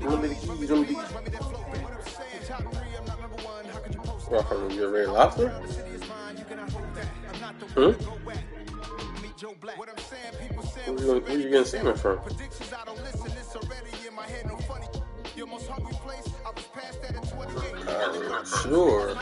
Little bitty keys, them bees. What, from your Red Lobster? Hmm? Where you getting salmon from? Sure.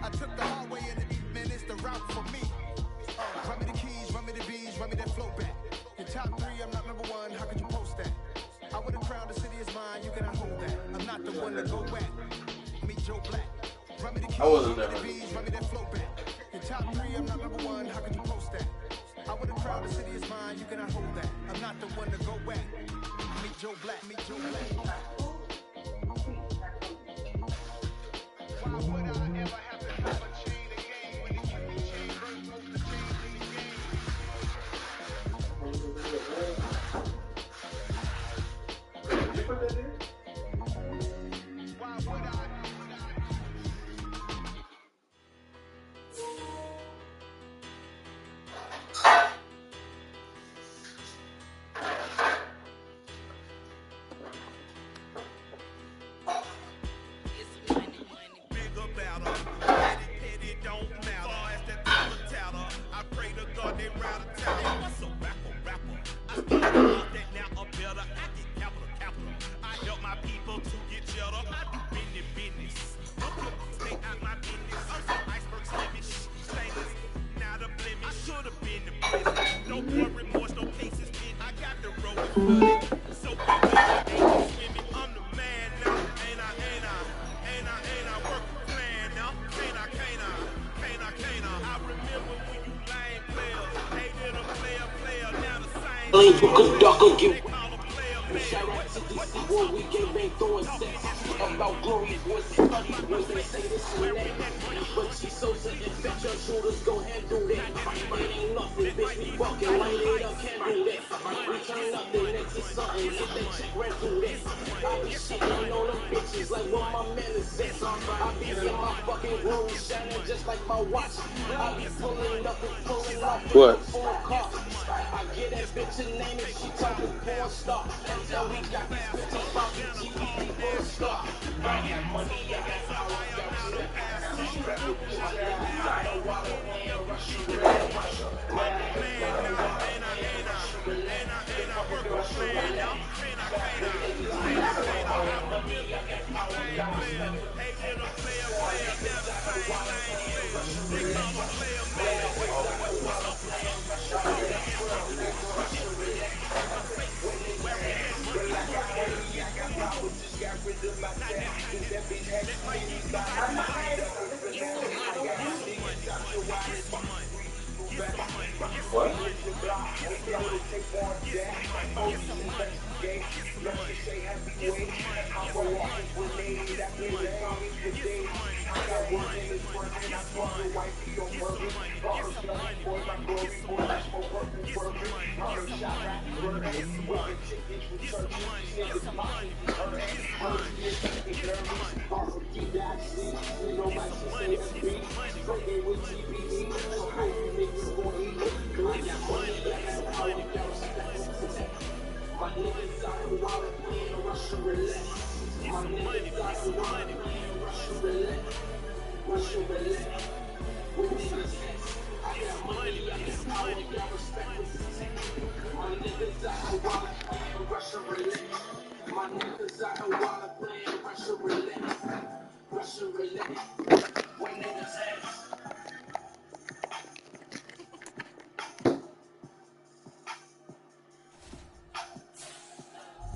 I took the hard way in it, man, it's the route for me. Run me the keys, run me the bees, run me that flow back. Your top three, I'm not number one, how could you post that? I would have crowned the city is mine, you cannot hold that. I'm not the one to go back. Meet Joe Black. Run me the keys, run me the bees, run me that flow back. Your top three, I'm not number one, how could you post that? I would have crowned the city is mine, you cannot hold that. I'm not the one to go back. Meet Joe Black, meet Joe Black. Why would I ever have to have a chain again when they give me chain first, most the chain in the game? Why would I? About glory, voices, study, when they say this and that. But she so sick and fetch your shoulders, go handle that. It ain't nothing, bitch, we fucking light it up, can't do that. Return nothing into something, get that check right through that. I be shitting on them bitches like what my man is at. I be in my fucking room shining just like my watch. I be pulling up and pulling off with a full car. I get that bitch a name and she talking porn star. Until we got these bitches talking GDP porn star. I got money, I got power, got you the ass. I don't want to win, rush you with that Russia. What?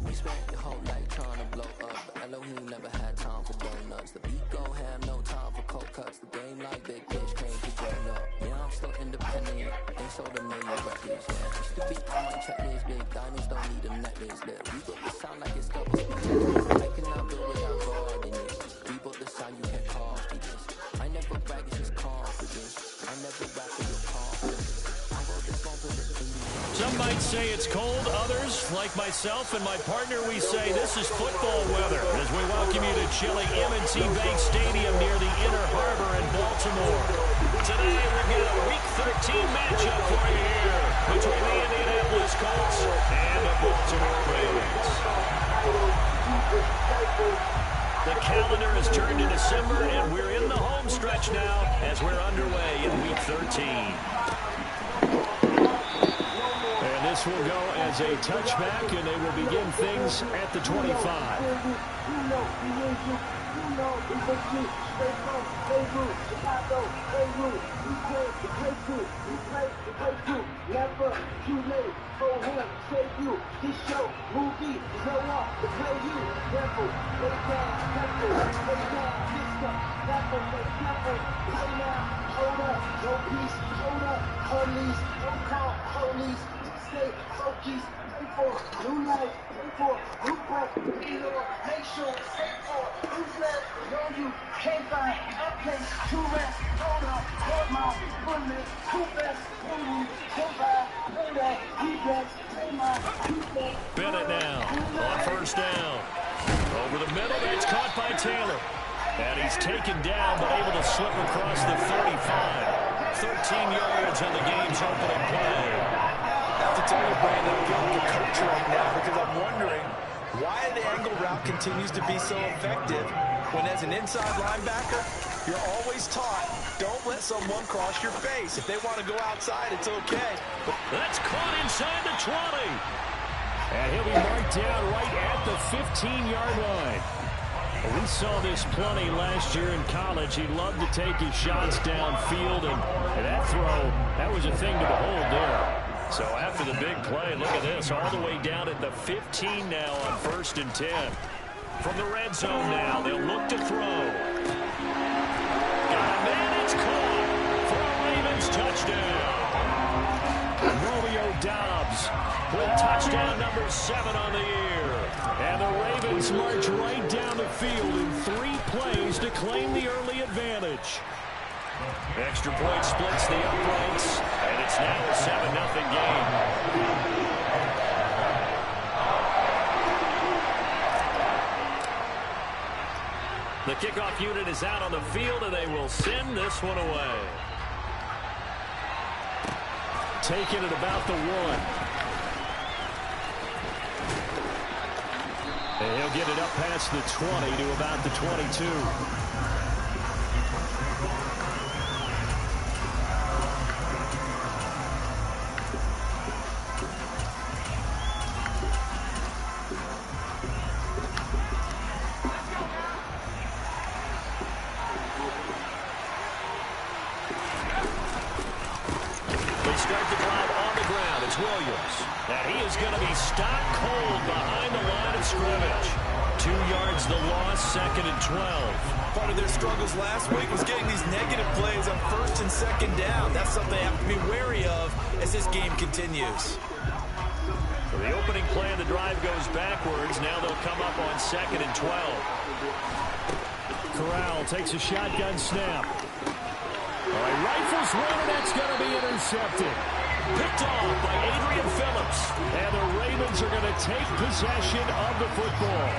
We spent your whole life trying to blow up, but Elohim never had time for donuts. The beat gon' have no time for cold cuts. The game like big bitch came to join up. Yeah, I'm still independent, ain't sold a million records, yeah. Used to be on my checklist, big diamonds don't need a necklace. Look, we got the sound like it's double speed. I cannot build say it's cold. Others, like myself and my partner, we say this is football weather as we welcome you to chilly M&T Bank Stadium near the Inner Harbor in Baltimore. Today, we've got a Week 13 matchup for you here between the Indianapolis Colts and the Baltimore Ravens. The calendar has turned to December, and we're in the home stretch now as we're underway in Week 13. And this will go as a touchback, and they will begin things at the 25. Never too late for him, save you. This show, movie, is no one to play you. Careful, lay down, careful, lay down, mister. Careful, careful, play now. Hold up, no peace, hold up, police, don't call police. Stay focused, pray for new life, pray for new breath. Make sure, stay for who's left. Know you can't find a place to rest. Hold up, hold my bullet, too fast. Bennett now on first down. Over the middle, that's caught by Taylor. And he's taken down, but able to slip across the 35. 13 yards on the game's opening play. I have to tell you, Brandon, I'm feeling like a coach right now because I'm wondering why the angle route continues to be so effective when as an inside linebacker, you're always taught, don't let someone cross your face. If they want to go outside, it's okay. That's caught inside the 20. And he'll be marked down right at the 15-yard line. We saw this plenty last year in college. He loved to take his shots downfield, and that throw, that was a thing to behold there. So after the big play, look at this, all the way down at the 15 now on 1st and 10. From the red zone now, they'll look to throw. Got a man, it's caught for a Ravens touchdown. Romeo Doubs with touchdown number 7 on the year. And the Ravens march right down the field in 3 plays to claim the early advantage. Extra point splits the uprights, and it's now a 7-0 game. The kickoff unit is out on the field, and they will send this one away. Taken at about the 1. And he'll get it up past the 20 to about the 22. Start the drive on the ground. It's Williams. And he is going to be stopped cold behind the line of scrimmage. 2 yards the loss, 2nd and 12. Part of their struggles last week was getting these negative plays on 1st and 2nd down. That's something they have to be wary of as this game continues. So the opening play of the drive goes backwards. Now they'll come up on 2nd and 12. Corral takes a shotgun snap. All right, rifles one, and that's going to be intercepted. Picked off by Adrian Phillips. And the Ravens are going to take possession of the football.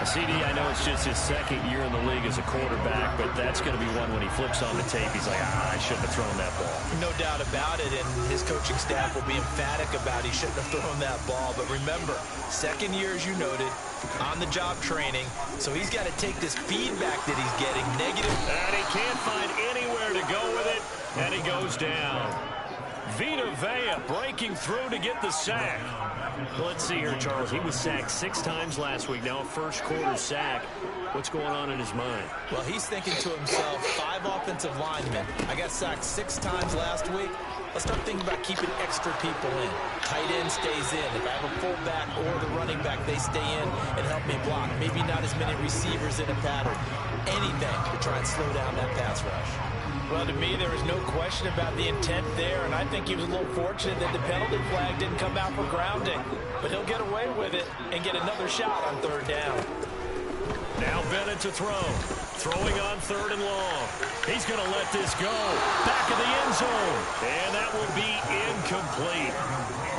CD, I know it's just his 2nd year in the league as a quarterback, but that's going to be one when he flips on the tape, he's like, I shouldn't have thrown that ball. No doubt about it, and his coaching staff will be emphatic about he shouldn't have thrown that ball. But remember, 2nd year, as you noted, on-the-job training, so he's got to take this feedback that he's getting negative. And he can't find anywhere to go with it, and he goes down. Vita Vea breaking through to get the sack. Let's see here, Charles. He was sacked 6 times last week. Now a first-quarter sack. What's going on in his mind? Well, he's thinking to himself, 5 offensive linemen. I got sacked 6 times last week. Let's start thinking about keeping extra people in. Tight end stays in. If I have a fullback or the running back, they stay in and help me block. Maybe not as many receivers in a pattern. Anything to try and slow down that pass rush. Well, to me, there was no question about the intent there, and I think he was a little fortunate that the penalty flag didn't come out for grounding. But he'll get away with it and get another shot on 3rd down. Now Bennett to throw. Throwing on 3rd and long. He's going to let this go. Back of the end zone. And that will be incomplete.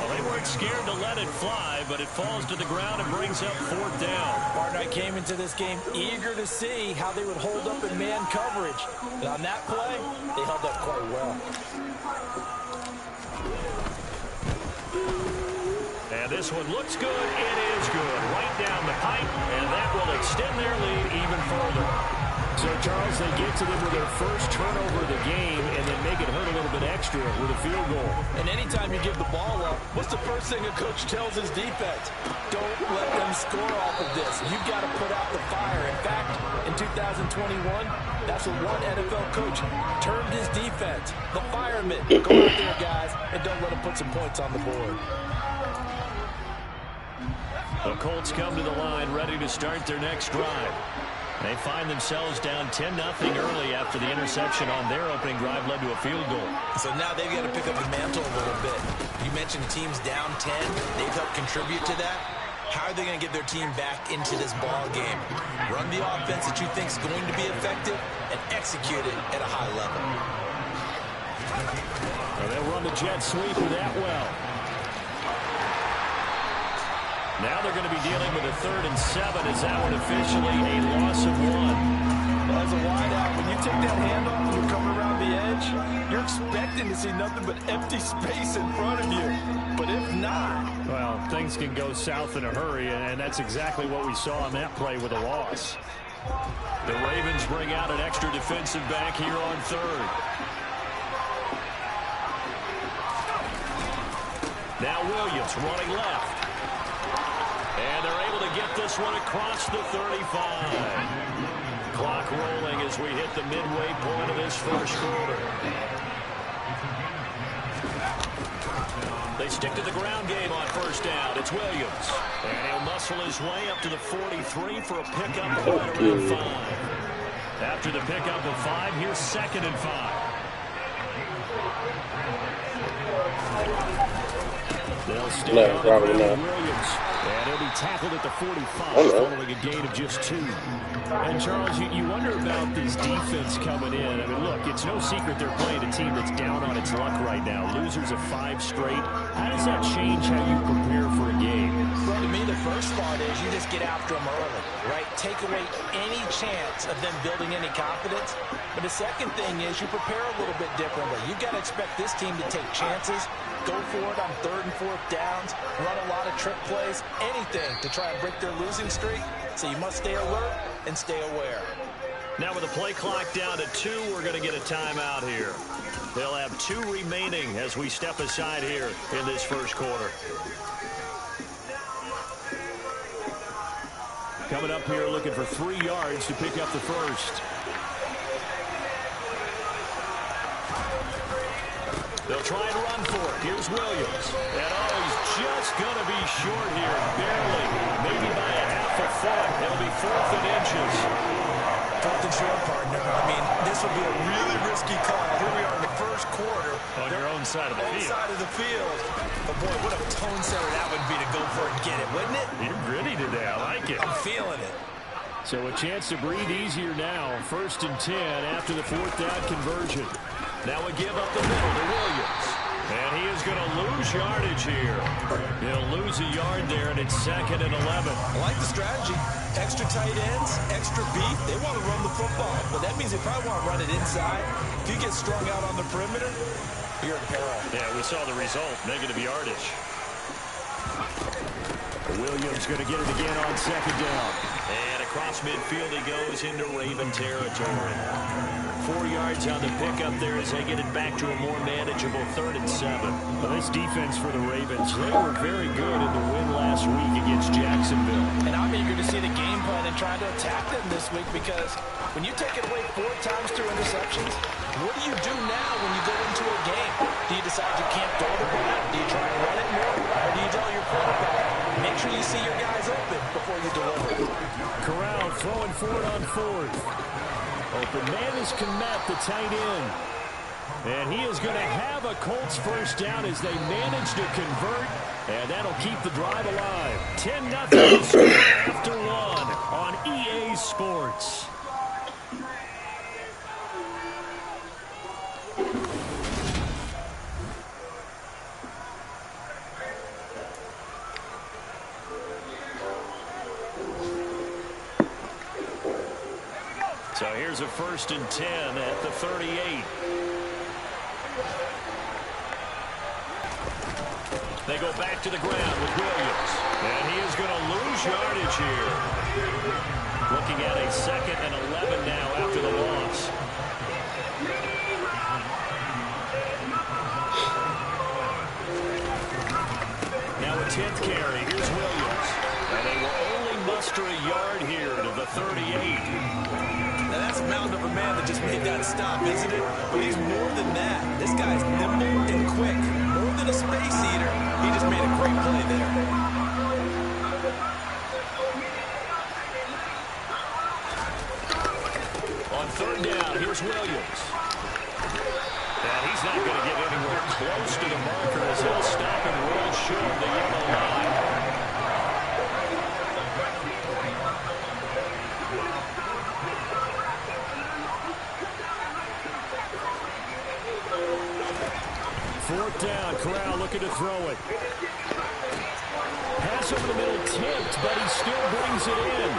Well, they weren't scared to let it fly, but it falls to the ground and brings up 4th down. Partner, I came into this game eager to see how they would hold up in man coverage. And on that play, they held up quite well. And this one looks good. It is good. Right down the pipe, and that will extend their lead even further. So, Charles, they get to them with their first turnover of the game and then make it hurt a little bit extra with a field goal. And anytime you give the ball up, what's the first thing a coach tells his defense? Don't let them score off of this. You've got to put out the fire. In fact, in 2021, that's what one NFL coach termed his defense. The firemen. Go out there, guys, and don't let them put some points on the board. The Colts come to the line ready to start their next drive. They find themselves down 10-0 early after the interception on their opening drive led to a field goal. So now they've got to pick up the mantle a little bit. You mentioned teams down 10. They've helped contribute to that. How are they going to get their team back into this ball game? Run the offense that you think is going to be effective and execute it at a high level. Well, they'll run the jet sweep with that well. Now they're going to be dealing with a 3rd and 7. Is that one officially a loss of 1? Well, as a wideout, when you take that handoff and you come around the edge, you're expecting to see nothing but empty space in front of you. But if not... Well, things can go south in a hurry, and that's exactly what we saw on that play with a loss. The Ravens bring out an extra defensive back here on 3rd. Now Williams running left. And they're able to get this one across the 35. Clock rolling as we hit the midway point of this first quarter. They stick to the ground game on first down. It's Williams. And he'll muscle his way up to the 43 for a pickup of right around 5. After the pickup of 5, here's 2nd and 5. They'll stay on the ground with Williams. And he'll be tackled at the 45 following a gain of just 2. And, Charles, you wonder about this defense coming in. I mean, look, it's no secret they're playing a team that's down on its luck right now. Losers of 5 straight. How does that change how you prepare for a game? Well, to me, the first thought is you just get after them early, right? Take away any chance of them building any confidence. But the second thing is you prepare a little bit differently. You've got to expect this team to take chances, go for it on 3rd and 4th downs, run a lot of trick plays, anything to try and break their losing streak. So you must stay alert and stay aware. Now with the play clock down to 2, we're going to get a timeout here. They'll have 2 remaining as we step aside here in this first quarter. Coming up here looking for 3 yards to pick up the first. They'll try and run for it. Here's Williams. And he's just going to be short here, barely. Maybe by a half a foot. It'll be 4th and inches. 4th and short, partner. I mean, this would be a really risky call. Here we are in the first quarter. On your own side of the field. Side of the field. But, boy, what a tone setter that would be to go for it and get it, wouldn't it? You're gritty today. I like it. I'm feeling it. So a chance to breathe easier now. 1st and 10 after the 4th down conversion. Now a give up the middle to Williams. And he is going to lose yardage here. He'll lose a yard there, and it's 2nd and 11. I like the strategy. Extra tight ends, extra beef. They want to run the football. But that means they probably want to run it inside. If you get strung out on the perimeter, you're in peril. Yeah, we saw the result. Negative yardage. Williams going to get it again on 2nd down. And across midfield he goes into Raven territory. 4 yards on the pickup there as they get it back to a more manageable 3rd and 7. Well, this defense for the Ravens, they were very good in the win last week against Jacksonville. And I'm eager to see the game plan and try to attack them this week because when you take it away 4 times through interceptions, what do you do now when you go into a game? Do you decide you can't throw the ball? Do you try and run it more? Or do you tell your quarterback, make sure you see your guys open before you deliver? Corral throwing for it on 4th. Open man is Komet, the tight end. And he is going to have a Colts first down as they manage to convert. And that'll keep the drive alive. 10-0 score after 1 on EA Sports. So here's a 1st and 10 at the 38. They go back to the ground with Williams. And he is going to lose yardage here. Looking at a 2nd and 11 now after the loss. Now a 10th carry. Here's Williams. And they will only muster a yard here to the 38. Now that's a mound of a man that just made that stop, isn't it? But he's more than that. This guy's nimble and quick. More than a space eater. He just made a great play there. On 3rd down, here's Williams. And he's not going to get anywhere close to the marker as he'll stop and roll short of the yellow line. Fourth down, Corral looking to throw it. Pass over the middle tipped, but he still brings it in.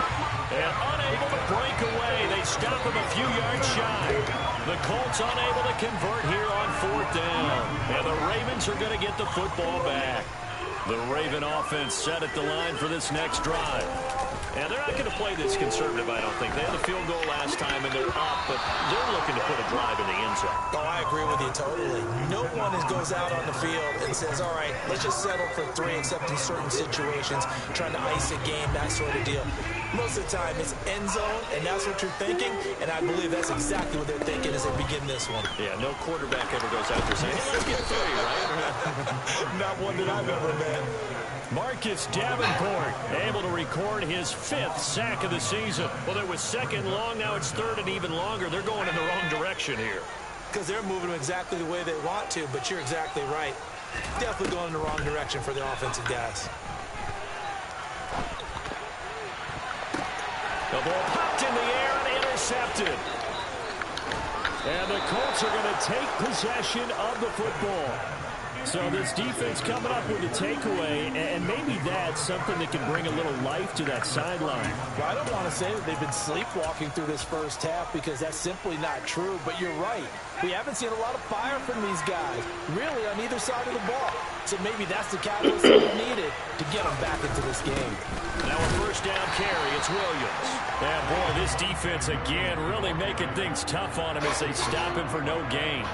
And unable to break away. They stop him a few yards shy. The Colts unable to convert here on 4th down. And the Ravens are going to get the football back. The Raven offense set at the line for this next drive. And they're not going to play this conservative, I don't think. They had a field goal last time, and they're up, but they're looking to put a drive in the end zone. Oh, I agree with you totally. No one goes out on the field and says, all right, let's just settle for 3, except in certain situations, trying to ice a game, that sort of deal. Most of the time, it's end zone, and that's what you're thinking, and I believe that's exactly what they're thinking as they begin this one. Yeah, no quarterback ever goes out there saying, let's get 3, right? Not one that I've ever met. Marcus Davenport able to record his 5th sack of the season. Well, there was 2nd long, now it's 3rd and even longer. They're going in the wrong direction here. Because they're moving exactly the way they want to, but you're exactly right. Definitely going in the wrong direction for the offensive guys. The ball popped in the air and intercepted. And the Colts are going to take possession of the football. So this defense coming up with a takeaway, and maybe that's something that can bring a little life to that sideline. Well, I don't want to say that they've been sleepwalking through this first half because that's simply not true, but you're right. We haven't seen a lot of fire from these guys, really, on either side of the ball. So maybe that's the catalyst that we needed to get them back into this game. Now a 1st down carry, it's Williams. And boy, this defense again really making things tough on him as they stop him for no gain.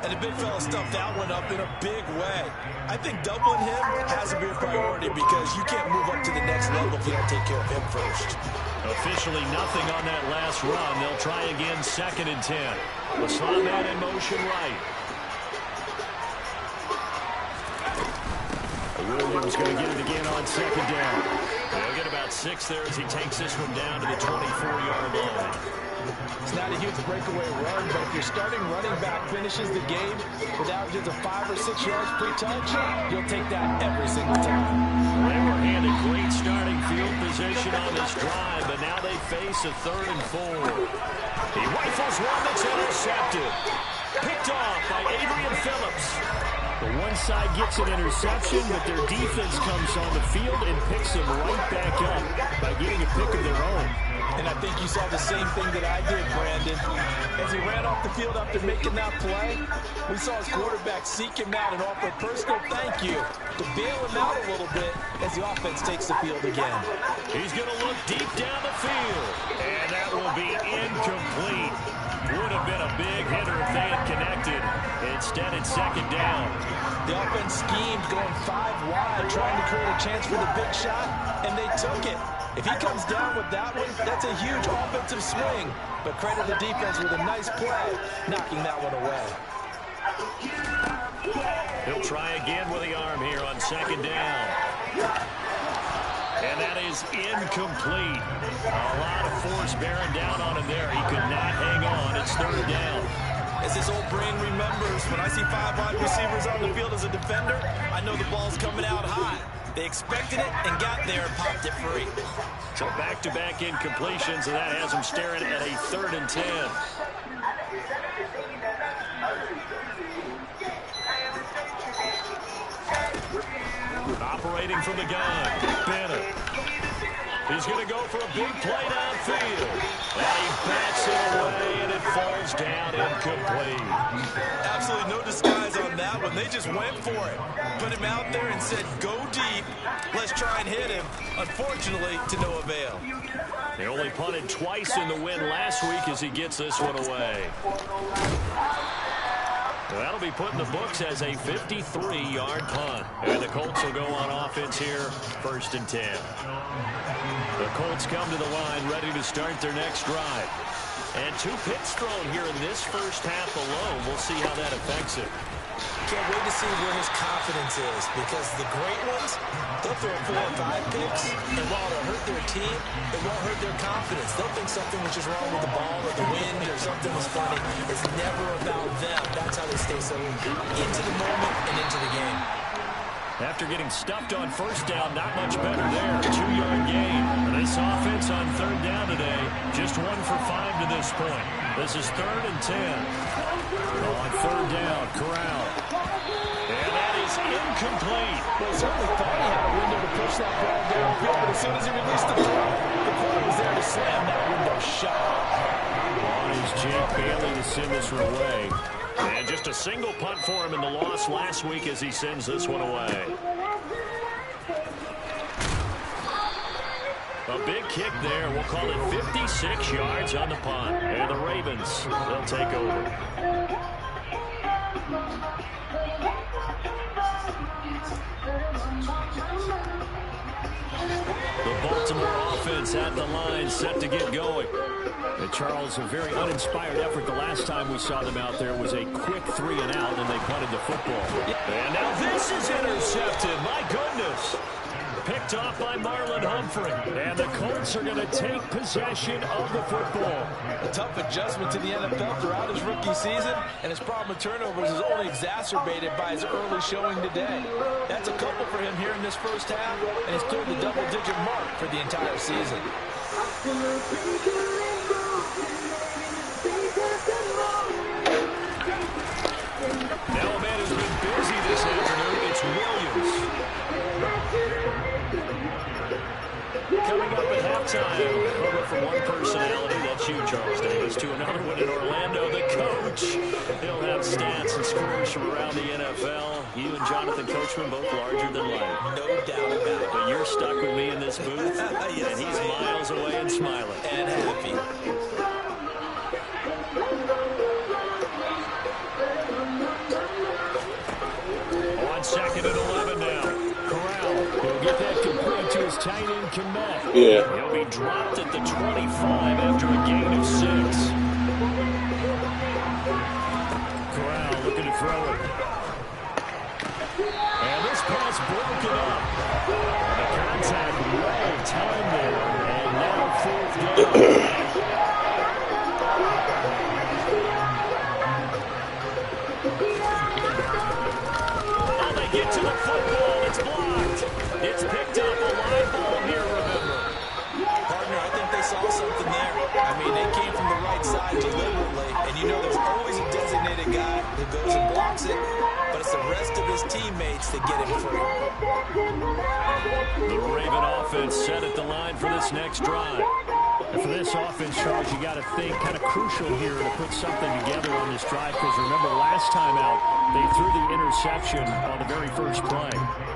And the big fella stuffed that one up in a big way. I think doubling him has to be a priority because you can't move up to the next level if you don't take care of him first. Officially nothing on that last run. They'll try again 2nd and 10. The slot man in motion right. Williams going to get it again on 2nd down. They'll get about 6 there as he takes this one down to the 24-yard line. It's not a huge breakaway run, but if your starting running back finishes the game without just a 5 or 6 yards per touch, you'll take that every single time. They were handed great starting field position on this drive, but now they face a 3rd and 4. He rifles one that's intercepted. Picked off by Adrian Phillips. The one side gets an interception, but their defense comes on the field and picks them right back up by getting a pick of their own. And I think you saw the same thing that I did, Brandon. As he ran off the field after making that play, we saw his quarterback seek him out and offer a personal thank you to bail him out a little bit as the offense takes the field again. He's going to look deep down the field, and that will be incomplete. Would have been a big hitter if they had connected. Instead, it's 2nd down. The offense schemed going 5 wide, trying to create a chance for the big shot, and they took it. If he comes down with that one, that's a huge offensive swing. But credit the defense with a nice play, knocking that one away. He'll try again with the arm here on 2nd down. And that is incomplete. A lot of force bearing down on him there. He could not hang on. It's 3rd down. As his old brain remembers, when I see 5 wide receivers on the field as a defender, I know the ball's coming out high. They expected it and got there and popped it free. So back-to-back incompletions, and that has him staring at a 3rd and 10. Operating from the gun, Bennett. He's going to go for a big play downfield. And he bats it away, and it falls down incomplete. Absolutely no disguise on that one. They just went for it. Put him out there and said, go deep. Let's try and hit him. Unfortunately, to no avail. They only punted twice in the win last week as he gets this one away. That'll be put in the books as a 53-yard punt. And the Colts will go on offense here, 1st and 10. The Colts come to the line ready to start their next drive. And 2 picks thrown here in this first half alone. We'll see how that affects it. Can't wait to see where his confidence is, because the great ones, they'll throw 4 or 5 picks, and while it'll hurt their team, it won't hurt their confidence. They'll think something was just wrong with the ball or the wind or something was funny. It's never about them. That's how they stay so into the moment and into the game. After getting stuffed on first down, not much better there. 2-yard gain. This offense on 3rd down today, just 1 for 5 to this point. This is 3rd and 10. On 3rd down, Corral. And that is incomplete. Well, he certainly thought he had a window to push that ball downfield, but as soon as he released the throw, the corner was there to slam that window shut. On is Jake Bailey to send this one away. And just a single punt for him in the loss last week as he sends this one away. A big kick there. We'll call it 56 yards on the punt. And the Ravens, they'll take over. The Baltimore offense at the line, set to get going. And Charles, a very uninspired effort. The last time we saw them out there was a quick 3 and out, and they punted the football. And now this is intercepted. My goodness. Picked off by Marlon Humphrey. And the Colts are going to take possession of the football. A tough adjustment to the NFL throughout his rookie season, and his problem with turnovers is only exacerbated by his early showing today. That's a couple for him here in this first half, and he's cleared the double-digit mark for the entire season. Now a man who's been busy this afternoon, it's Williams. Coming up at halftime, over from one personality, that's you, Charles Davis, to another one in Orlando, the coach. He'll have stats and scores from around the NFL. You and Jonathan Coachman both larger than life. No doubt about it. But you're stuck with me in this booth, Yes, and he's miles away and smiling. And happy. On 2nd and 11 now. Corral will get that complete to his tight end, Kmet. Yeah. He'll be dropped at the 25 after a gain of 6. Corral looking to throw it. And this pass broken up. The contact well timed there. And now 4th down. Get to the football. It's blocked. It's picked up. A live ball here, remember. Partner, I think they saw something there. I mean, they came from the right side deliberately, and you know there's always a designated guy who goes and blocks it, but it's the rest of his teammates that get him free. The Raven offense set at the line for this next drive. And for this offense, Charles, you got to think kind of crucial here to put something together on this drive, because remember last time out, they threw the interception on the very first play.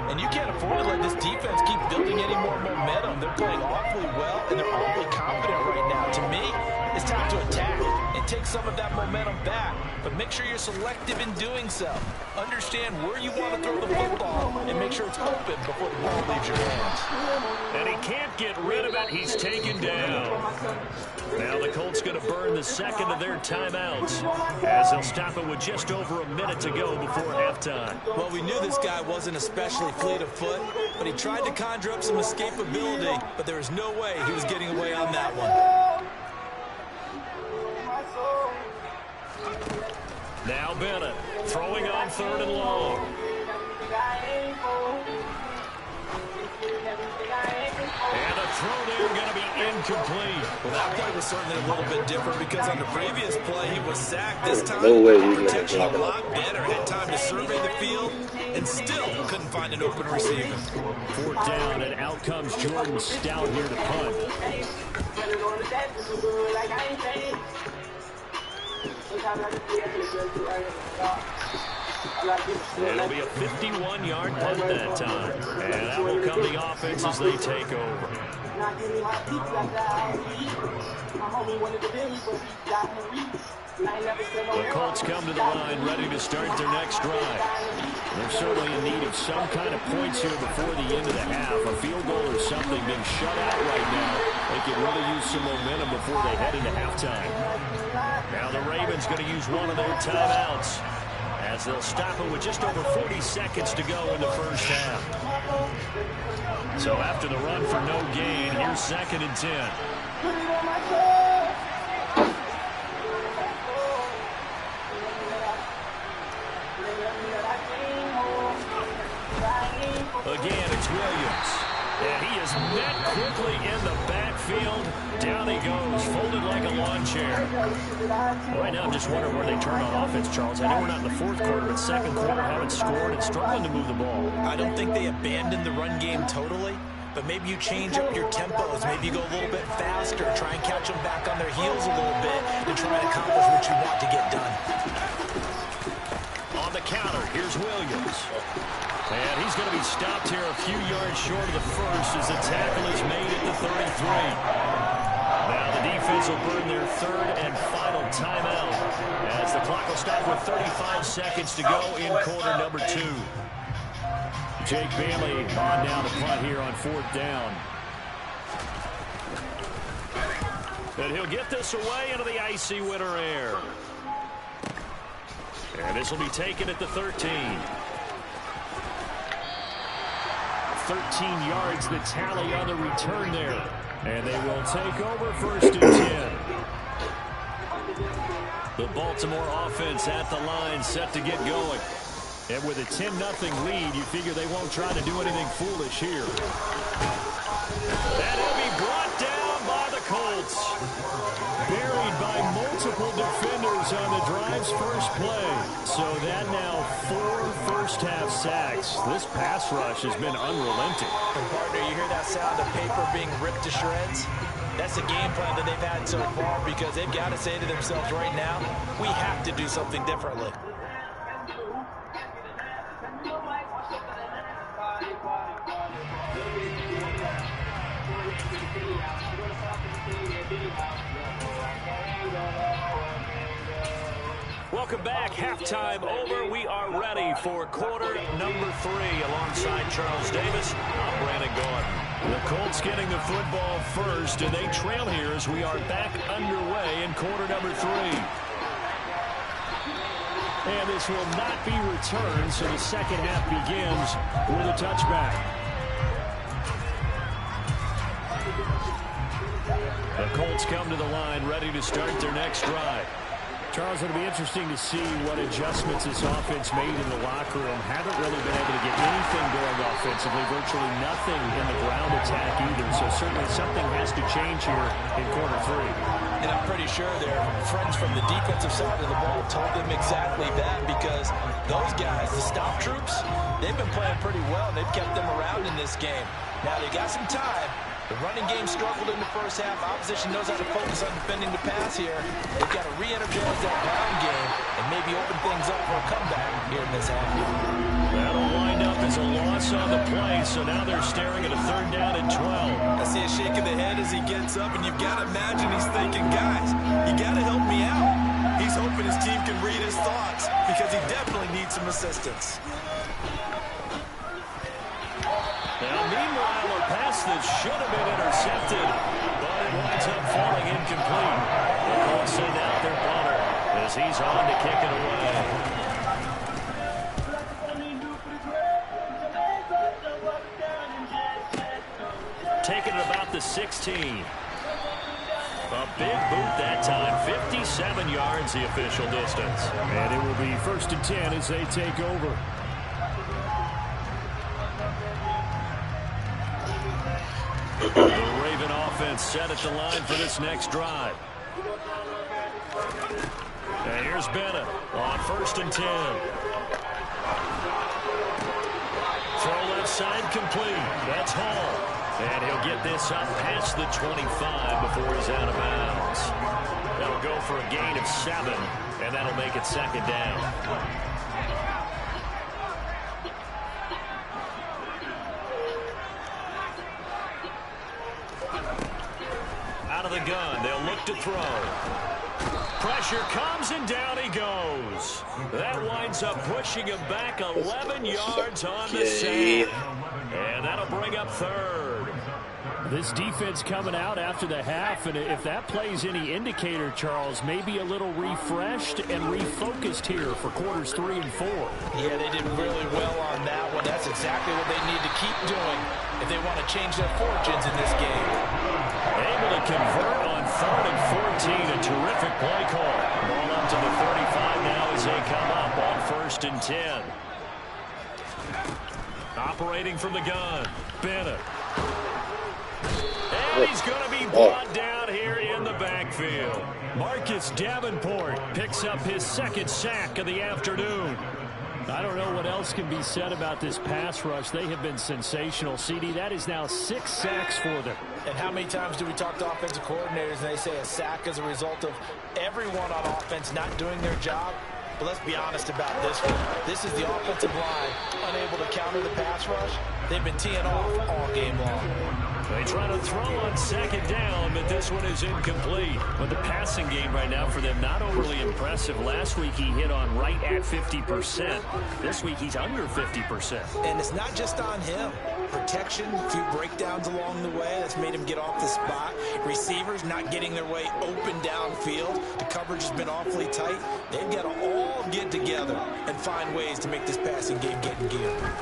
And you can't afford to let this defense keep building any more momentum. They're playing awfully well, and they're awfully confident right now. To me, it's time to attack and take some of that momentum back. But make sure you're selective in doing so. Understand where you want to throw the football and make sure it's open before the ball leaves your hands. And he can't get rid of it. He's taken down. Now the Colts going to burn the second of their timeouts as they'll stop it with just over a minute to go before halftime. Well, we knew this guy wasn't especially fleet of foot, but he tried to conjure up some escapability, but there was no way he was getting away on that one. Now Bennett throwing on 3rd and long. And a throw there going to be incomplete. Well, that play was certainly a little bit different because on the previous play, he was sacked. This time, No way we can protection block a it. lot better. Had time to survey the field and still couldn't find an open receiver. 4th down, and out comes Jordan Stout here to punt. It'll be a 51-yard punt that time. And that will come the offense as they take over. The Colts come to the line ready to start their next drive. They're certainly in need of some kind of points here before the end of the half. A field goal or something being shut out right now. They could really use some momentum before they head into halftime. Now the Ravens going to use one of their timeouts as they'll stop it with just over 40 seconds to go in the first half. So after the run for no gain, here's 2nd and 10. Again, it's Williams. And he is met quickly in the backfield. Down he goes, folded like a lawn chair. Right now, I'm just wondering where they turn on offense, Charles. I know we're not in the 4th quarter, but 2nd quarter haven't scored and struggling to move the ball. I don't think they abandoned the run game totally, but maybe you change up your tempos. Maybe you go a little bit faster, try and catch them back on their heels a little bit to try and accomplish what you want to get done. On the counter, here's Williams. And he's going to be stopped here a few yards short of the first as the tackle is made at the 33. Now the defense will burn their 3rd and final timeout as the clock will stop with 35 seconds to go in quarter number 2. Jake Bailey on down to punt here on 4th down. And he'll get this away into the icy winter air. And this will be taken at the 13. 13 yards the tally on the return there. And they will take over 1st and 10. The Baltimore offense at the line set to get going. And with a 10-0 lead, you figure they won't try to do anything foolish here. That will be brought down by the Colts. Buried by multiple defenders on the drive's first play. So that now 4 first-half sacks. This pass rush has been unrelenting. And partner, you hear that sound of paper being ripped to shreds? That's the game plan that they've had so far because they've got to say to themselves right now, we have to do something differently. Welcome back. Halftime over. We are ready for quarter number 3 alongside Charles Davis. I'm Brandon Gordon. The Colts getting the football first, and they trail here as we are back underway in quarter number 3. And this will not be returned, so the second half begins with a touchback. The Colts come to the line ready to start their next drive. Charles, it'll be interesting to see what adjustments this offense made in the locker room. Haven't really been able to get anything going offensively, virtually nothing in the ground attack either. So certainly something has to change here in quarter 3. And I'm pretty sure their friends from the defensive side of the ball told them exactly that because those guys, the stop troops, they've been playing pretty well. They've kept them around in this game. Now they got some time. The running game struggled in the first half. Opposition knows how to focus on defending the pass here. They've got to re-energize that ground game and maybe open things up for a comeback here in this half. That'll wind up as a loss on the play, so now they're staring at a 3rd down and 12. I see a shake of the head as he gets up, and you've got to imagine he's thinking, guys, you got to help me out. He's hoping his team can read his thoughts because he definitely needs some assistance. Now, meanwhile, a pass that should have been intercepted, but it winds up falling incomplete. The Colts send out their punter as he's on to kick it away. Taking it about the 16. A big boot that time, 57 yards the official distance. And it will be 1st and 10 as they take over. The Raven offense offense set at the line for this next drive. And here's Bennett on 1st and 10. Throw left side complete. That's Hall. And he'll get this up past the 25 before he's out of bounds. That'll go for a gain of 7, and that'll make it 2nd down. Out of the gun, they'll look to throw. Pressure comes, and down he goes. That winds up pushing him back 11 yards on the sack. And that'll bring up 3rd. This defense coming out after the half, and if that plays any indicator, Charles, maybe a little refreshed and refocused here for quarters 3 and 4. Yeah, they did really well on that one. That's exactly what they need to keep doing if they want to change their fortunes in this game. Able to convert on 3rd and 14. A terrific play call. Ball up to the 35 now as they come up on 1st and 10. Operating from the gun, Bennett. And he's going to be brought down here in the backfield. Marcus Davenport picks up his 2nd sack of the afternoon. I don't know what else can be said about this pass rush. They have been sensational. CD, that is now 6 sacks for them. And how many times do we talk to offensive coordinators and they say a sack is a result of everyone on offense not doing their job? But let's be honest about this one. This is the offensive line unable to counter the pass rush. They've been teeing off all game long. They try to throw on 2nd down, but this one is incomplete. But the passing game right now for them, not overly impressive. Last week he hit on right at 50%. This week he's under 50%. And it's not just on him. Protection, a few breakdowns along the way. That's made him get off the spot. Receivers not getting their way open downfield. The coverage has been awfully tight. They've got to all get together and find ways to make this passing game get in gear.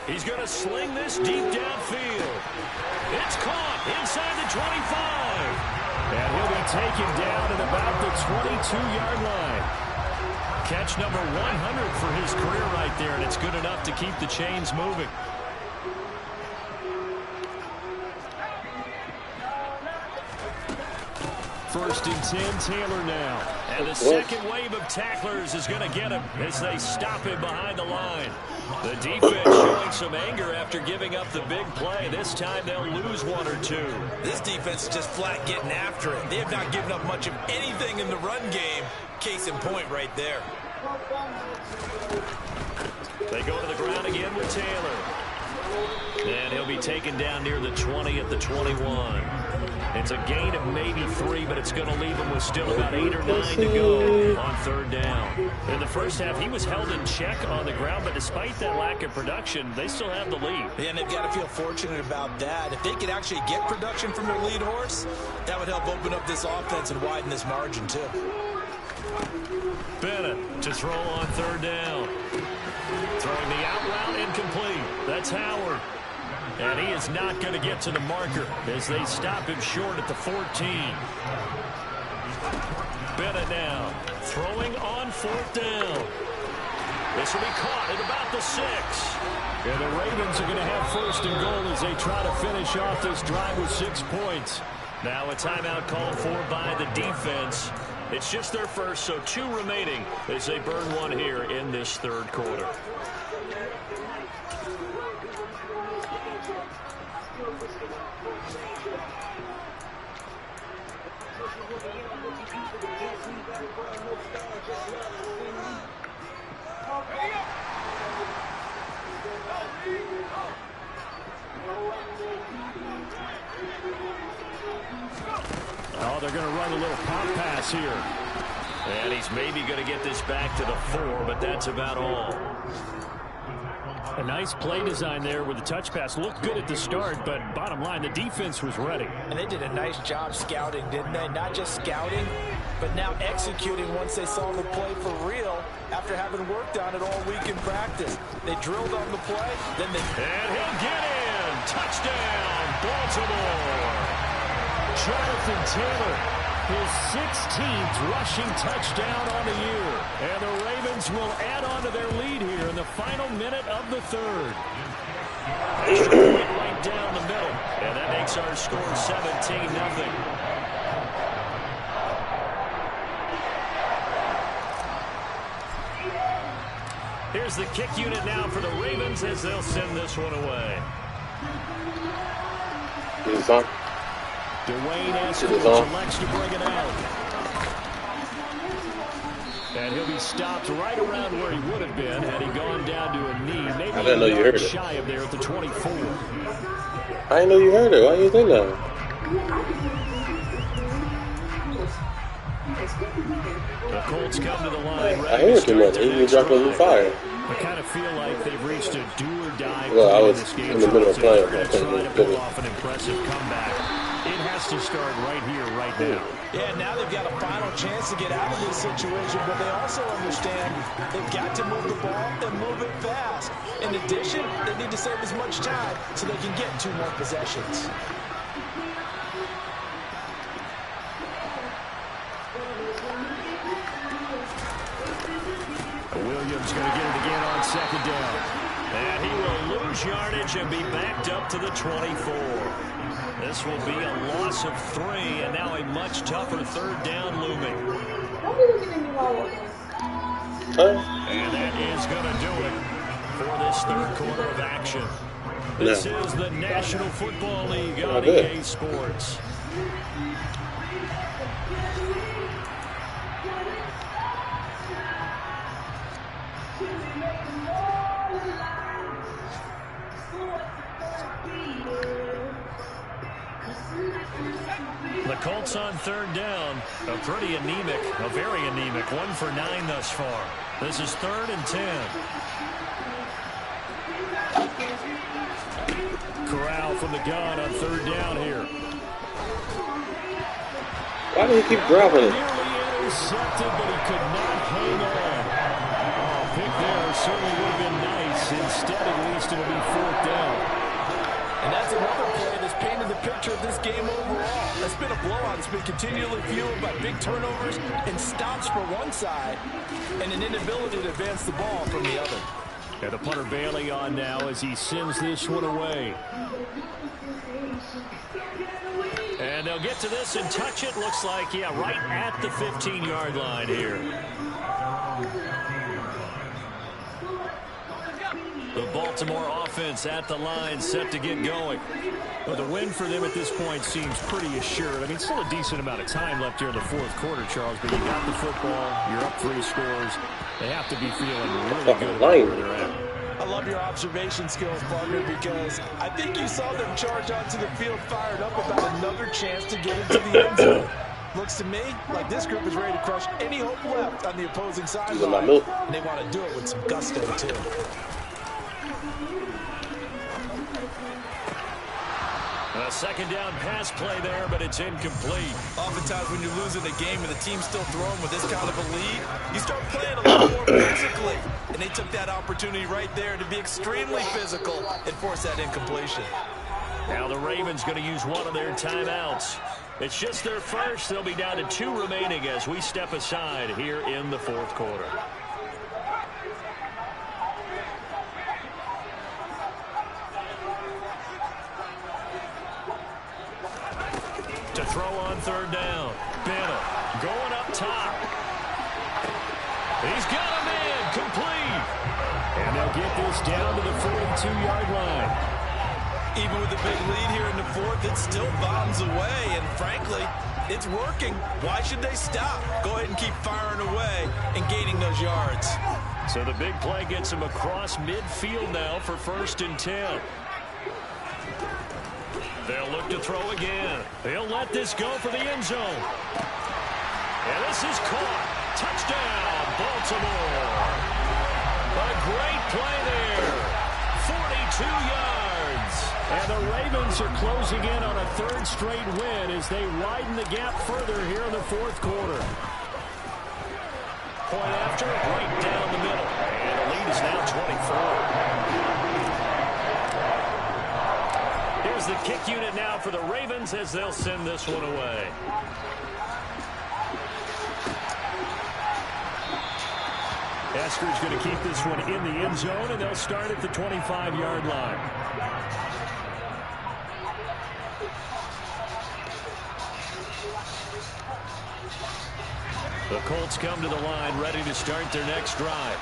He's going to sling this deep downfield. It's caught inside the 25. And he'll be taken down at about the 22-yard line. Catch number 100 for his career right there, and it's good enough to keep the chains moving. First and 10, Taylor now. And the second wave of tacklers is going to get him as they stop him behind the line. The defense showing some anger after giving up the big play. This time they'll lose 1 or 2. This defense is just flat getting after it. They have not given up much of anything in the run game. Case in point right there. They go to the ground again with Taylor. And he'll be taken down near the 20 at the 21. It's a gain of maybe 3, but it's going to leave him with still about 8 or 9 to go on 3rd down. In the first half, he was held in check on the ground, but despite that lack of production, they still have the lead. And they've got to feel fortunate about that. If they could actually get production from their lead horse, that would help open up this offense and widen this margin, too. Bennett to throw on 3rd down. Throwing the out route incomplete. That's Howard. And he is not going to get to the marker as they stop him short at the 14. Bennett now throwing on 4th down. This will be caught at about the 6. And the Ravens are going to have 1st and goal as they try to finish off this drive with 6 points. Now a timeout called for by the defense. It's just their first, so 2 remaining as they burn 1 here in this 3rd quarter. Oh, they're going to run a little pop pass here. And he's maybe going to get this back to the 4, but that's about all. A nice play design there with the touch pass. Looked good at the start, but bottom line, the defense was ready. And they did a nice job scouting, didn't they? Not just scouting, but now executing once they saw the play for real after having worked on it all week in practice. They drilled on the play, then they... And he'll get in! Touchdown, Baltimore! Jonathan Taylor, his 16th rushing touchdown on the year. And the Ravens will add on to their lead here in the final minute of the 3rd. Extra point right right down the middle. And that makes our score 17-0. Here's the kick unit now for the Ravens as they'll send this one away. Dwayne Eskridge elects to bring it out. And he'll be stopped right around where he would have been had he gone down to a knee. Maybe I didn't know you heard it. Shy of there at the 24. I didn't know you heard it. Why do you think that? The Colts come to the line. I hear it too much. He dropped a little fire. I kind of feel like they've reached a do-or-die Well, I point was in this game. in the middle of playing. They're trying to pull off an impressive comeback. It has to start right here, right now. Yeah, now they've got a final chance to get out of this situation, but they also understand they've got to move the ball and move it fast. In addition, they need to save as much time so they can get 2 more possessions. Williams going to get it again on 2nd down. And he will lose yardage and be backed up to the 24. This will be a loss of 3, and now a much tougher 3rd down looming. And that is going to do it for this 3rd quarter of action. This is the National Football League on EA Sports. The Colts on 3rd down, a pretty anemic, a very anemic, 1 for 9 thus far. This is 3rd and 10. Corral from the gun on 3rd down here. Why do he keep dropping it? Nearly intercepted, but he could not hang on. Oh, pick there certainly would have been nice. Instead, at least it'll be 4th down. And that's another play that's painted the picture of this game overall. It's been a blowout. It's been continually fueled by big turnovers and stops for one side and an inability to advance the ball from the other. And the punter Bailey on now as he sends this one away. And they'll get to this and touch it. Looks like, yeah, right at the 15-yard line here. The Baltimore offense at the line, set to get going. But the win for them at this point seems pretty assured. I mean, still a decent amount of time left here in the 4th quarter, Charles, but you got the football, you're up 3 scores. They have to be feeling really good about where they're at. I love your observation skills, partner, because I think you saw them charge onto the field fired up about another chance to get into the end zone. Looks to me like this group is ready to crush any hope left on the opposing sideline, and they want to do it with some gusto, too. A 2nd down pass play there, but it's incomplete. Oftentimes when you're losing a game and the team's still throwing with this kind of a lead, you start playing a little more physically. And they took that opportunity right there to be extremely physical and force that incompletion. Now the Ravens going to use one of their timeouts. It's just their first. They'll be down to 2 remaining as we step aside here in the 4th quarter. To throw on 3rd down. Bennett going up top. He's got a man complete. And they'll get this down to the 42-yard line. Even with a big lead here in the 4th, it still bottoms away. And frankly, it's working. Why should they stop? Go ahead and keep firing away and gaining those yards. So the big play gets him across midfield now for 1st and 10. They'll look to throw again. They'll let this go for the end zone. And this is caught. Touchdown, Baltimore. A great play there. 42 yards. And the Ravens are closing in on a 3rd straight win as they widen the gap further here in the 4th quarter. Point after, right down the middle. And the lead is now 24. Here's the kick unit now for the Ravens as they'll send this one away. Eskridge going to keep this one in the end zone, and they'll start at the 25-yard line. The Colts come to the line ready to start their next drive.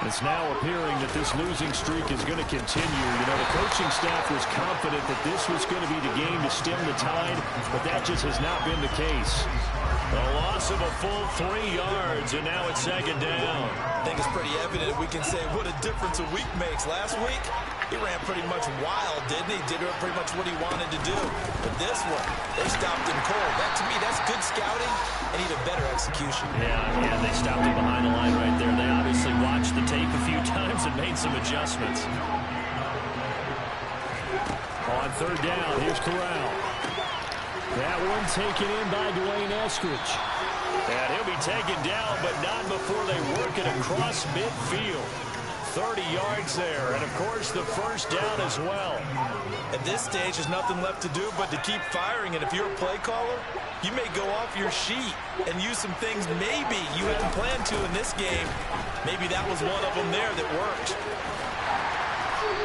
It's now appearing that this losing streak is going to continue. You know, the coaching staff was confident that this was going to be the game to stem the tide, but that just has not been the case. A loss of a full 3 yards, and now it's second down. I think it's pretty evident we can say what a difference a week makes. Last week, he ran pretty much wild, didn't he? Did pretty much what he wanted to do. But this one, they stopped him cold. That, to me, that's good scouting and even better execution. Yeah, they stopped him behind the line right there. They obviously watched the tape a few times and made some adjustments. On third down, here's Corral. That one taken in by Dwayne Eskridge. And he'll be taken down, but not before they work it across midfield. 30 yards there, and of course the first down as well. At this stage, there's nothing left to do but to keep firing, and if you're a play caller, you may go off your sheet and use some things maybe you hadn't planned to in this game. Maybe that was one of them there that worked.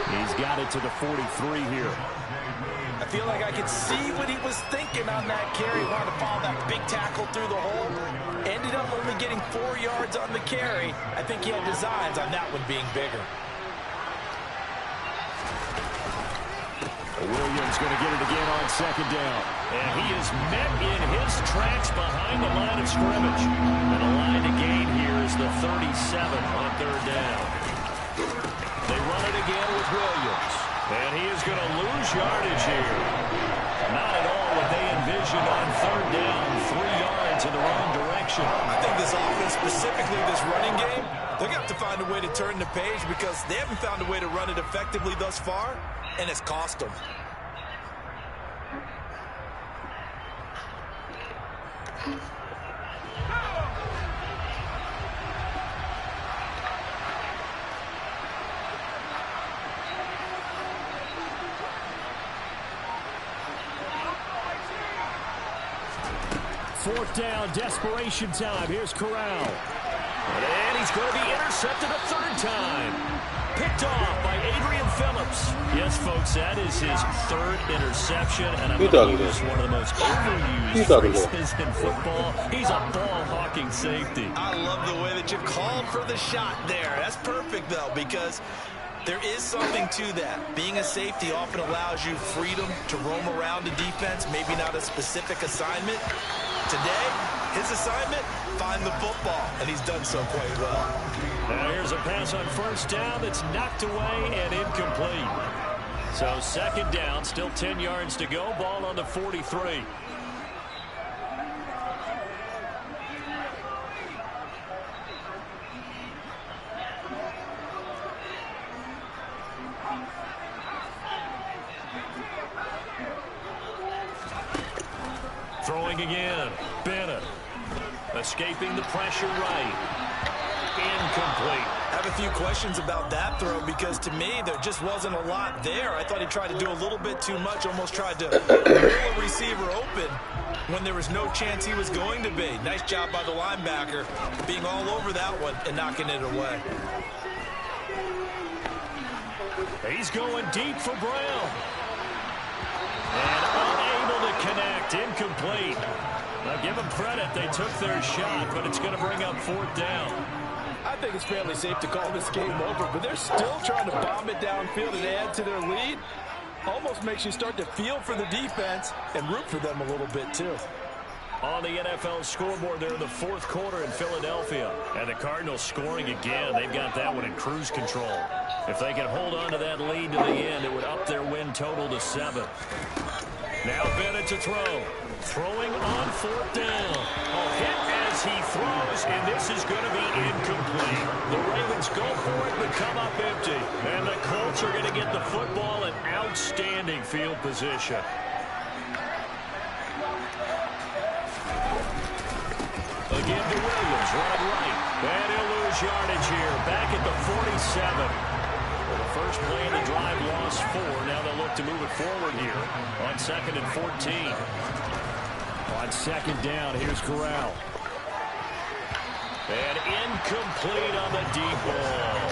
He's got it to the 43 here. I feel like I could see what he was thinking on that carry. Wanted to follow that big tackle through the hole. Ended up only getting 4 yards on the carry. I think he had designs on that one being bigger. Williams going to get it again on second down. And he is met in his tracks behind the line of scrimmage. And a line to gain here is the 37 on third down. They run it again with Williams. And he is going to lose yardage here. Not at all what they envisioned on third down. 3 yards in the wrong direction. I think this offense, specifically this running game, they're going to have to find a way to turn the page because they haven't found a way to run it effectively thus far, and it's cost them. Fourth down, desperation time. Here's Corral. And he's going to be intercepted a third time. Picked off by Adrian Phillips. Yes, folks, that is his third interception. And I'm going to use one of the most overused phrases in football. He's a ball-hawking safety. I love the way that you called for the shot there. That's perfect, though, because there is something to that. Being a safety often allows you freedom to roam around the defense, maybe not a specific assignment. Today, his assignment, find the football, and he's done so quite well. Now here's a pass on first down that's knocked away and incomplete. So second down, still 10 yards to go, ball on the 43. Throwing again, Bennett. Escaping the pressure right. Incomplete. I have a few questions about that throw because to me there just wasn't a lot there. I thought he tried to do a little bit too much, almost tried to pull a receiver open when there was no chance he was going to be. Nice job by the linebacker being all over that one and knocking it away. He's going deep for Brown. And unable to connect. Incomplete. Now give them credit. They took their shot, but it's going to bring up fourth down. I think it's fairly safe to call this game over, but they're still trying to bomb it downfield and add to their lead. Almost makes you start to feel for the defense and root for them a little bit, too. On the NFL scoreboard, they're in the fourth quarter in Philadelphia. And the Cardinals scoring again. They've got that one in cruise control. If they can hold on to that lead to the end, it would up their win total to 7. Now Bennett to throw. Throwing on fourth down. A hit as he throws, and this is going to be incomplete. The Ravens go for it, but come up empty. And the Colts are going to get the football in outstanding field position. Again to Williams, run right. And he'll lose yardage here. Back at the 47. Well, the first play of the drive lost 4. Now they'll look to move it forward here on 2nd and 14. On second down, here's Corral. And incomplete on the deep ball.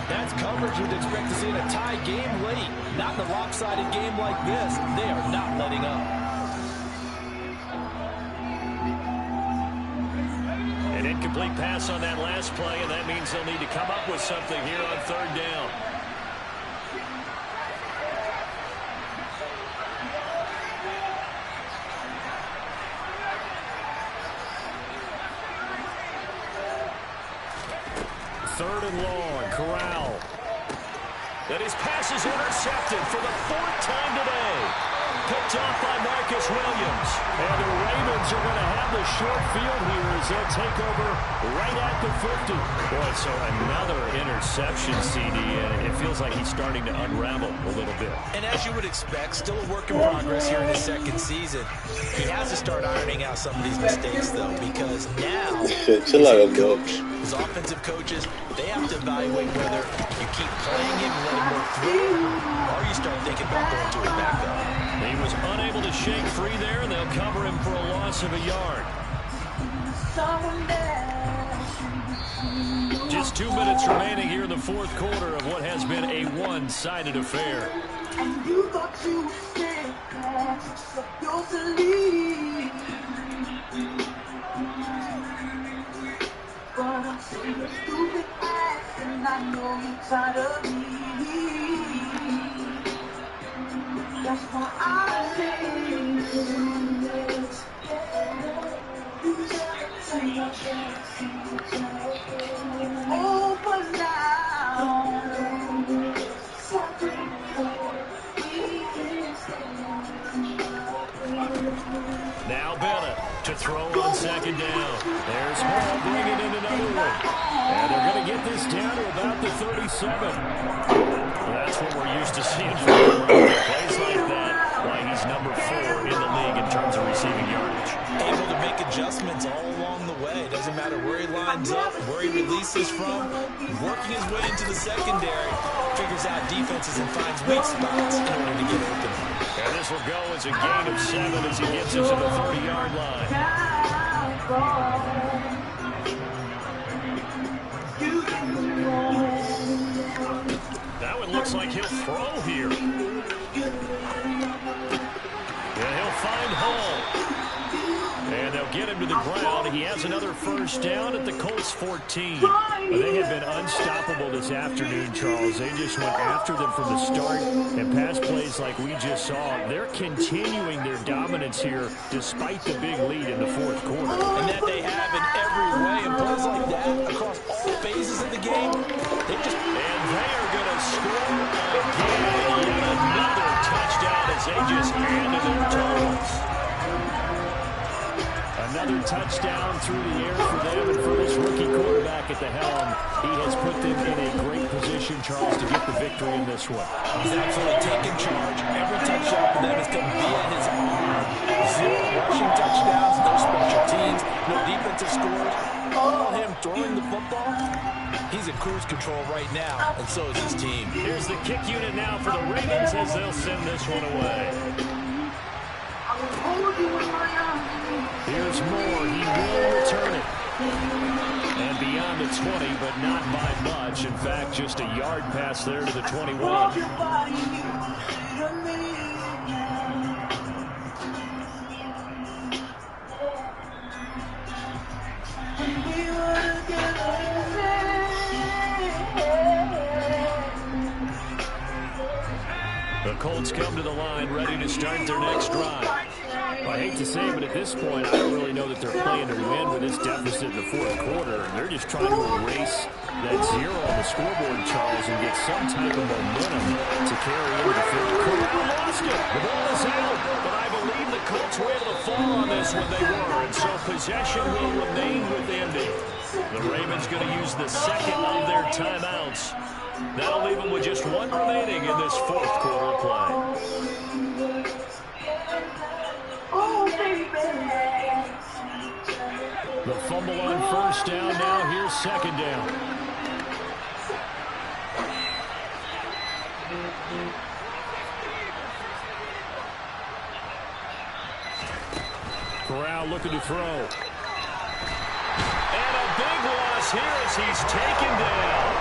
That's coverage you'd expect to see in a tie game late. Not in a lopsided game like this. They are not letting up. Incomplete pass on that last play, and that means they'll need to come up with something here on third down. Third and long, Corral. And his pass is intercepted for the 4th time today. Picked off by Marcus Williams. And the Ravens are going to have the short field here as they'll take over right at the 50. Boy, so another interception, CD. And it feels like he's starting to unravel a little bit. And as you would expect, still a work in progress here in his second season. He has to start ironing out some of these mistakes, though, because now his head coach, his offensive coaches, they have to evaluate whether you keep playing him and let him work through, or you start thinking about going to his backup. He was unable to shake free there, and they'll cover him for a loss of a yard. Just 2 minutes remaining here in the fourth quarter of what has been a one-sided affair. And you thought you were scared, so you're to leave. But I'm seeing your stupid ass, and I know you're tired of me. That's why I say this. Oh, but now now Bennett to throw on second down. There's Hall bringing in another one. And they're going to get this down to about the 37. That's what we're used to seeing from him. Plays like that, why he's number 4 in the league in terms of receiving yardage. Able to make adjustments all along the way. Doesn't matter where he lines up, where he releases from, working his way into the secondary, figures out defenses and finds weak spots in order to get open. And this will go as a gain of 7 as he gets into the 30-yard line. That one looks like he'll throw here. And he'll find Hall. And they'll get him to the ground. He has another first down at the Colts 14. They have been unstoppable this afternoon, Charles. They just went after them from the start. And pass plays like we just saw, they're continuing their dominance here despite the big lead in the fourth quarter. And that they have in every way. And plays like that across all phases of the game, they just... And they are going to score again. Yet another touchdown as they just handed their totals. Another touchdown through the air for them, and for this rookie quarterback at the helm, he has put them in a great position, Charles, to get the victory in this one. He's absolutely taken charge. Every touchdown for them has come via his arm. 0 rushing touchdowns, no special teams, no defensive scores. All him throwing the football. He's in cruise control right now, and so is his team. Here's the kick unit now for the Ravens as they'll send this one away. Here's Moore. He will return it. And beyond the 20, but not by much. In fact, just a yard pass there to the 21. The Colts come to the line ready to start their next drive. I hate to say it, but at this point, I don't really know that they're playing to win with this deficit in the fourth quarter. They're just trying to erase that 0 on the scoreboard, Charles, and get some type of momentum to carry into the fifth quarter. Lost it. The ball is out, but I believe the Colts were able to fall on this when they were, and so possession will remain with Indy. The Ravens going to use the second of their timeouts. That'll leave them with just 1 remaining in this fourth quarter of play. The fumble on first down. Now here's second down. Corral looking to throw. And a big loss here as he's taken down.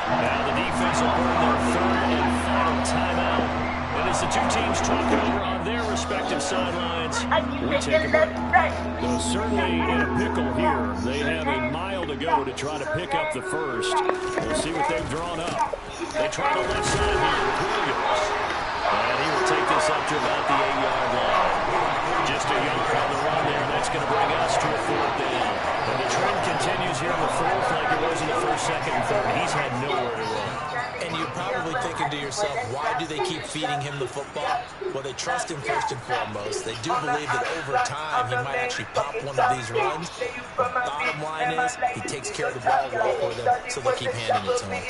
Now the defense will burn their third and final timeout. And as the two teams talk over on their respective sidelines, we take a break. Though certainly in a pickle here. They have a mile to go to try to pick up the first. We'll see what they've drawn up. They try the left side here with Williams. And he will take this up to about the 8-yard line. Just a yard on the run there, and that's going to bring us to a 4th down. And the trend continues here in the 4th like it was in the 1st, 2nd, and 3rd. He's had nowhere to run. And you're probably thinking to yourself, why do they keep feeding him the football? Well, they trust him first and foremost. They do believe that over time he might actually pop one of these runs. But bottom line is he takes care of the ball well for them, so they keep handing it to him.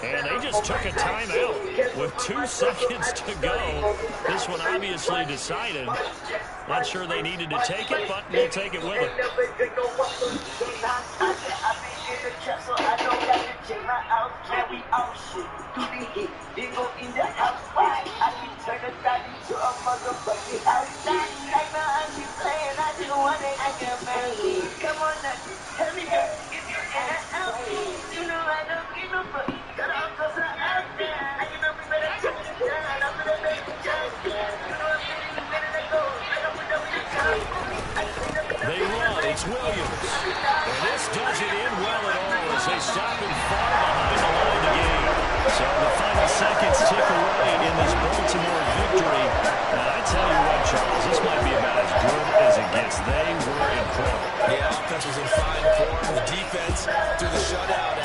And they just took a timeout with 2 seconds to go. This one obviously decided. Not sure they needed to take it, but we'll take it with them. They run. It's Williams. And this doesn't end well at all as they stop him far behind the line of the game. So the final seconds tick away in this Baltimore victory. And I tell you what, Charles, this might be about as good as it gets. They were incredible. Yeah, offense was in fine form. The defense through the shutout